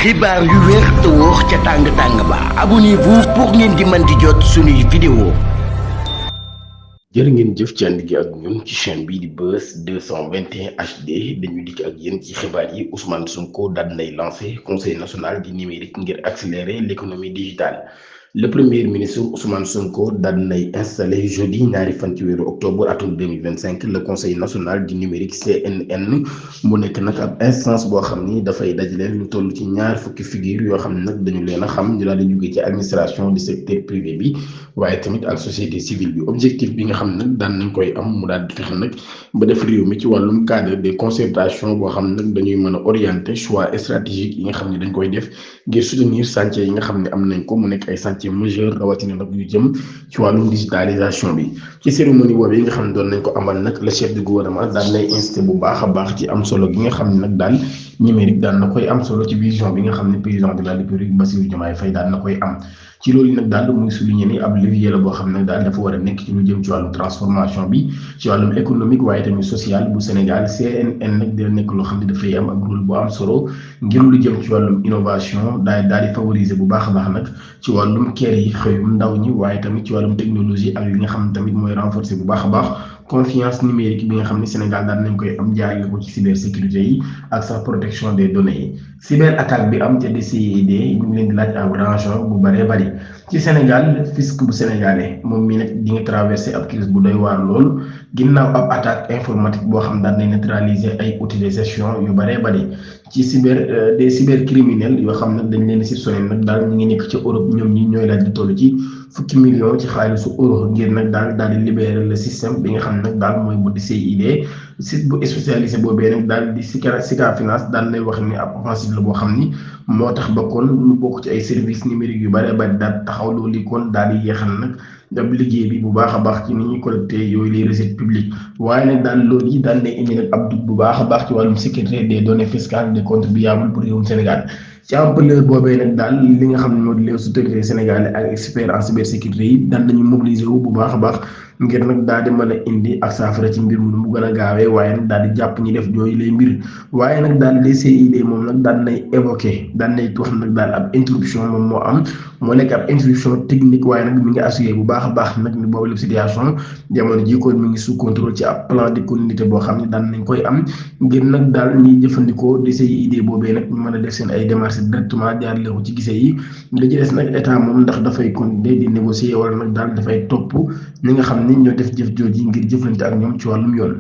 xibaar yu wér te wóor ca tàng ba abonnez-vous pour ngeen di mën di jot suñuy vidéo. jërë ngeen jëf ci ànd gi ak ñun ci chaîne bii di Buzz 221 HD dañu dikk ak yéen ci xibaar yi. Ousmane Sonko daal nay lancé conseil national du numérique ngir accélérer l'économie digitale. Le premier ministre Ousmane Sonko daal nay installé jeudi ñaari fan ci weeru octobre atum 2025 le conseil national du numérique CNN mu nekk nag ab instance boo xam ni dafay dajale lu toll ci ñaar fukki figure yoo xam ne nag dañu leen a xam ñu daal di jóge ci administration du secteur privé bi waaye tamit ak société civile bi. Objectif bi nga xam ne nag daan nañ koy am mu daal di fexe nag ba def réew mi ci wàllum cadre de concertation boo xam ne nag dañuy mën a orienter choix stratégique yi nga xam ne dañ koy def ngir soutenir chantier yi nga xam ne am nañ ko mu nekk ay chantier majeur rawatina nag yu jëm ci wàllum digitalisation bi. ci cérémonie boobu yi nga xam ne doon nañ ko amal nag le chef du gouvernement daan nay insisté bu baax a baax ci am solo gi nga xam ne nag daal numérique daan na koy am solo ci vision bi nga xam ne président de la République Bassirou Diomaye Faye daan na koy am. ci loolu nag daal muy souligné ni ab levier la boo xam ne daal dafa war a nekk ci lu jëm ci wàllum transformation bi ci wàllum économique waaye tamit social bu Sénégal. CNN nag dina nekk loo xam ne dafay am ak rôle bu am solo ngir lu jëm ci wàllum innovation daal di favoriser bu baax a baax nag ci wàllum kër yi xëyum ndaw ñi waaye tamit ci wàllum technologie ak li nga xam ne tamit mooy renforcer bu baax a baax confiance numérique bi nga xam ne Sénégal daal nañ koy am jaarale ko ci cybersécurité yi ak sax protection des données yi. cyber attaque bi am te DCID ñu ngi leen di laaj ab rançon bu bëree bëri ci Sénégal. fisc bu sénégalais moom mii nag di nga traversé ab crise bu doy waar lool ginnaaw ab attaque informatique boo xam daan nañ neutraliser ay outils de gestion yu bëree bëri ci des cybercriminels yoo xam nag dañ leen si sonné nag daal ñu ngi nekk ci Europe ñoom ñi ñooy laaj di toll ci fukki millions ci xaalisu euro ngir nag daal di libérer le système bi nga xam nag daal mooy bu DCID. site bu spécialisé boobee nag daal di Sika Finance daal lay wax ni ab offensive la boo xam ni moo tax ba kon lu bokk ci ay services numériques yu bare bari daal taxaw loolu kon daal di yeexal nag dab liggéey bi bu baax a baax ci ni ñuy collecté yooyu les recettes publiques waaye nag daal loolu yi daal lay indi nag ab dugg bu baax a baax ci wàllum sécurité des données fiscales des contribuables pour réewum Sénégal. ci ampleur boobee nag daal li nga xam ne moo di les autorités sénégalais ak experts en cybersécurité yi daan nañu mobiliser wu bu baax a baax ngir nag daal di mën a indi ak saafara ci mbir mu gën a gaawee waaye nag daal di jàpp ñi def jooyu lay mbir waaye nag daal DCID moom nag daan nay évoqué daan nay wax nag daal ab interruption moom moo am moo nekk ab interruption technique waaye nag mi ngi assuré bu baax a baax nag ni boobu lépp situation jamono ji kon mi ngi sous contrôle ci ab plan de continuité boo xam ne daan nañ koy am ngir nag daal ñuy jëfandikoo DCID boobee nag ñu mën a def seen ay démarches directement jaarale ko ci gisee yi li ci des nag état moom ndax dafay continuer di négocier wala nag daal dafay topp ñi nga xam ni ñoo def jëf jooji ngir jëflante ak ñoom ci wàllum yoon.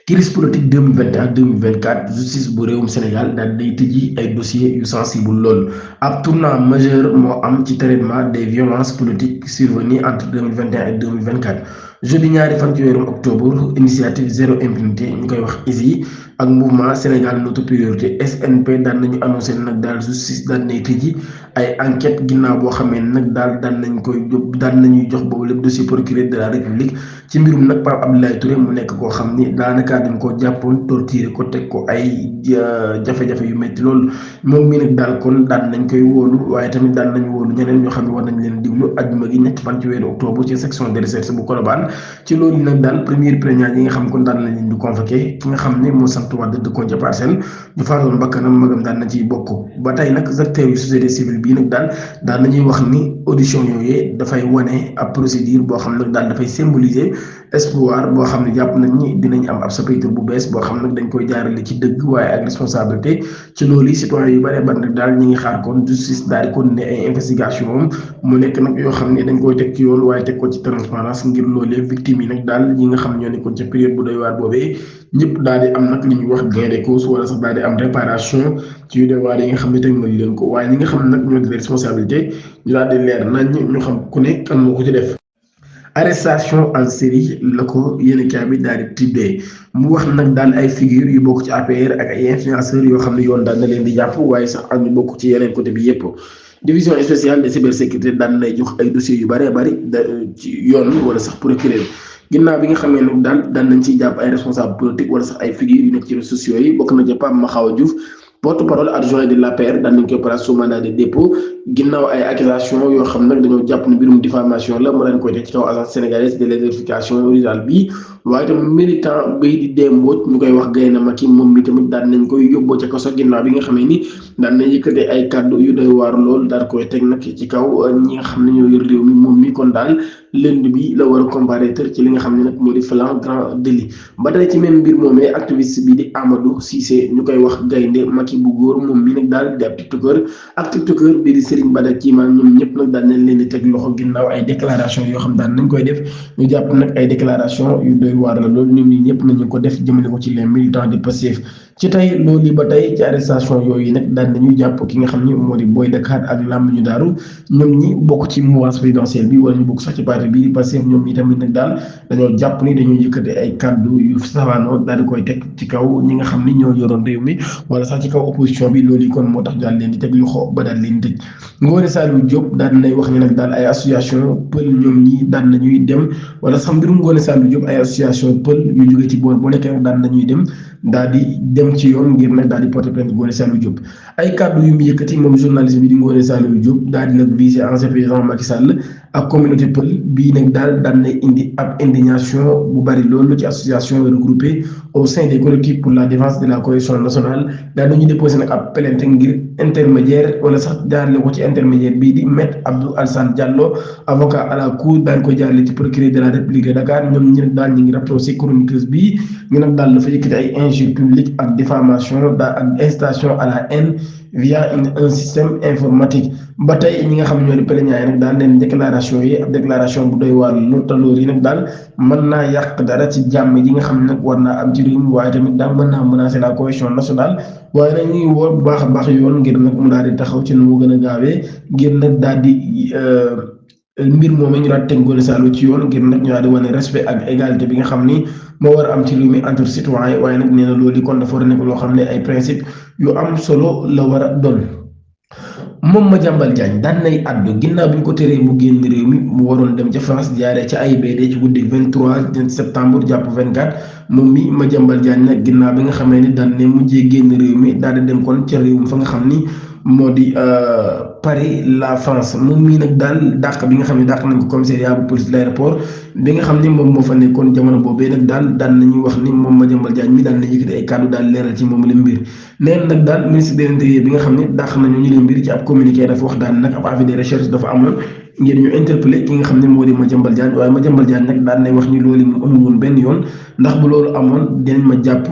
crise politique 2021-2024 justice bu réewum Sénégal daal day tëji ay dossiers yu sensible lool ab tournant majeur moo am ci traitement des violences politiques survenues entre 2021 et 2024 jeudi ñaari fan ci weerum octobre initiative zéro impunité ñu koy wax ISI ak mouvement Sénégal notre priorité SNP daan nañu annoncé nag daal justice daan nay tëji ay enquête ginnaaw boo xamee nag daal daan nañuy jox boobu lépp dossier procureur de la République ci mbirum nag Pape Abdoulaye Touré mu nekk koo xam ni daanaka dañ koo jàppoon torturé ko teg ko ay jafe-jafe yu métti loolu moom mii nag daal kon daan nañ koy wóolu waaye tamit daan nañ wóolu ñeneen ñoo xam ne war nañ leen diglu ajuma gi ñetti fan ci weeru octobre ci section de recherche bu Colobane ci loolu nag daal première plaignant yi nga xam kon daan nañ leen di convoqué ki nga xam ne moo sant Wade dëkkoon ca Parcelles ñu faatoon bakkanam magam daan na ciy bokk ba tey nag acteurs yu société civile bii nag daal nañuy wax ni audition yooyu dafay wane ab procédure boo xam nag daal dafay symboliser espoir boo xam ne jàpp nañ ni dinañ am ab chapitre bu bees boo xam nag dañ koy jaarale ci dëgg waaye ak responsabilité ci loolu yi citoyen yu bare ban nag daal ñi ngi xaar kon justice daal di continuer ay investigation moom mu nekk nag yoo xam ne dañ koy teg ci yoon waaye teg ko ci transparence ngir loolee victime yi nag daal ñi nga xam ñoo nekkoon ca période bu doy waar boobee ñëpp daal di am nag li ñuy wax gain de cause wala sax daal di am réparation ci yu doy waar yi nga xam ne teg nañ leen ko waaye ñi nga xam ne nag ñoo di responsabilité ñu daal di leer nañ ñu xam ku ne kan moo ko ci def. arrestation en série la ko yéenekaay bi daal di tibbee mu wax nag daal ay figure yu bokk ci APR ak ay influenceurs yoo xam ne yoon daal na leen di jàpp waaye sax ak ñu bokk ci yeneen côté bi yépp division spéciale de cybersécurité daan lay jox ay dossiers yu bëree bëri ci yoon wala sax procureur ginnaaw bi nga xamee nag daal daan nañ ciy jàpp ay responsable politique wala sax ay figures yu nekk ci réseaux sociaux yi bokk na ca Pape Mahawa Diouf porte-parole adjoint de l'APR daan nañ koy place sous mandat de dépôt ginnaaw ay accusation yoo xam nag dañoo jàpp ne mbirum diffamation la mu leen koy teg ci kaw agence sénégalaise de l'électrification rurale bi waaye tamit militant bay di Dembooj ñu koy wax Gaynde Macky moom mi tamit daan nañ koy yóbboo ca kaso ginnaaw bi nga xamee ni daan nañ yëkkate ay kàddu yu doy waar lool daal koy teg nag ci kaw ñi nga xam ne ñoo yor réew mi moom mi kon daal lënd bi la war a comparaître ci li nga xam ne nag moo di flagrant délit ba tey ci même mbir moomee activiste bi di Amadou Cissé ñu koy wax Gaynde Macky bu góor moom mi nag daal di ab tiktokeur ak tiktokeur bii di Serigne Bada Kiman ñoom ñëpp nag daan nañ leen di teg loxo ginnaaw ay déclaration yoo xam daan nañ koy def ñu jàpp nag ay déclaration yu doy waar la loolu ñoom ñi ñëpp nañu ko def jëmale ko ci les militants du Pastef ci tey loolu ba tey ci arrestation yooyu nag daan nañu jàpp ki nga xam ni moo di Boy Dakar ak Lamb ñu daaru ñoom ñi bokk ci mouvance présidentielle bi wala ñu bokk sax ci parti bii di Pastef ñoom ñi tamit nag daal dañoo jàpp ni dañoo yëkkate ay kàddu yu safaanoo daal di koy teg ci kaw ñi nga xam ni ñoo yoroon réew mi wala sax ci kaw opposition bi loolu kon moo tax daal leen di teg loxo ba daal leen tëj Ngoné Saliou Diop daal nay wax ni nag daal ay association pël ñoom ñi daan nañuy dem wala sax mbirum Ngoné Saliou Diop ay association pël yu jóge ci boor bu nekk rek daan nañuy dem daal di dem ci yoon ngir nag daal di porter plainte Ngoné Saliou Diop ay kàddu yu mu yëkkati moom journaliste bi di Ngoné Saliou Diop daal di nag visé ancien président Macky Sall ak communauté pël bii nag daal daan nay indi ab indignation bu bari loolu ci association regroupée au sein des collectifs pour la défense de la cohésion nationale daal dañuy déposé nag ab plainte ngir intermédiaire wala sax jaarale ko ci intermédiaire bii di maître Abdou Alassane Diallo avocat à la cour daan ko jaarale ci procureur de la République de Dakar ñoom ñi nag daal ñu ngi rapproché chroniqueuse bi ñu nag daal dafa yëkkati ay injures publiques ak diffamation daal ak incitation à la haine via un système informatique ba tey ñi nga xam ne ñoo di plaignants yi nag daal leen déclaration yi ab déclaration bu doy waar loolu te loolu yi nag daal mën naa yàq dara ci jàmm ji nga xam ne nag war naa am ci réew mi waaye tamit daal mën naa menacer la cohésion nationale waaye nag ñu ngi woo bu baax a baax yoon ngir nag mu daal di taxaw ci nu mu gën a gaawee ngir nag daal di mbir moom ñu daal teg Ngoné Saliou ci yoon ngir nag ñu daal di wane respect ak égalité bi nga xam ni moo war a am ci réew mi entre citoyens waaye nag nee na loolu kon dafa war a nekk loo xam ne ay principe yu am solo la war a doon. moom Madiambal Diagne daan nay àddu ginnaaw bi ñu ko teree mu génn réew mi mu waroon dem ca France jaaree ca AIBD ci guddi 23 septembre jàpp 24 moom mi Madiambal Diagne nag ginnaaw bi nga xamee ni daan ne mujjee génn réew mi daal di dem kon ca réew mi fa nga xam ni moo di Paris la France moom mii nag daal dàq bi nga xam ne dàq nañ ko commissariat bu police de l'aéroport bi nga xam ni moom moo fa nekkoon jamono boobee nag daal daan nañuy wax ni moom Madiambal Diagne mi daal na yëkkati ay kàddu daal leeral ci moom la mbir neen nag daal ministre de l'intérieur bi nga xam ne dàq nañu ñu leen mbir ci ab communiqué dafa wax daal nag ab avis de recherche dafa amoon ngir ñu interpeller ki nga xam ne moo di Madiambal Diagne waaye Madiambal Diagne nag daan nay wax ni loolu mu amul woon benn yoon ndax bu loolu amoon dinañ ma jàpp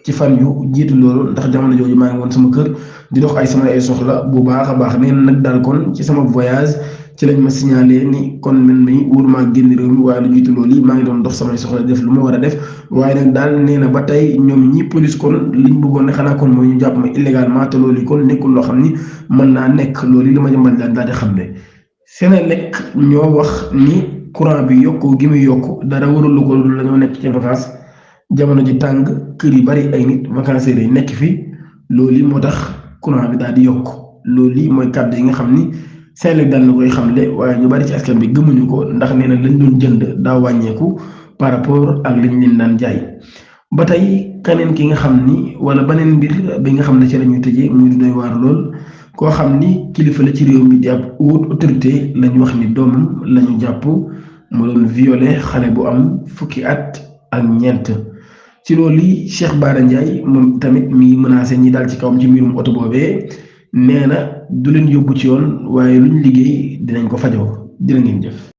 ci fan yu jiitu loolu ndax jamono jooju maa ngi woon sama kër di dox ay soxla bu baax a baax nee na nag daal kon ci sama voyage ci lañ ma signalé ni kon man mi wóorumaa génn réew mi waaye lu jiitu loolu yi maa ngi doon dox samay soxla def lu ma war a def waaye nag daal nee na ba tey ñoom ñi police kon liñ bëggoon ne xanaa kon mooy ñu jàpp ma illégalement te loolu yi kon nekkul loo xam ni mën naa nekk loolu li ma jëmbal daal di xam ne Senelec ñoo wax ni courant bi yokku gi muy yokku dara warul ko la ñoo nekk ci vacances jamono ji tàng kër yu bari ay nit vacances yi nekk fi loolu moo tax courant bi daal di yokk loolu mooy kàddu yi nga xam ni Senelec daal na koy xamle waaye ñu bari ci askan bi gëmuñu ko ndax nee na lañ doon jënd daa wàññeeku par rapport ak liñ leen daan jaay ba tey keneen ki nga xam ni wala beneen mbir bi nga xam ne ci la ñuy tëjee muy du doy waar lool koo xam ni kilifa la ci réew mi di ab haute autorité lañ wax ni doomam la ñu jàpp mu doon violé xale bu am fukki at ak ñeent. ci loolu yi Cheikh Bara Ndiaye moom tamit mi ngi menacé ñi daal ci kawam ci mbirum oto boobee nee na du leen yóbbu ci yoon waaye luñ liggéey dinañ ko fajoo jërë ngeen jëf.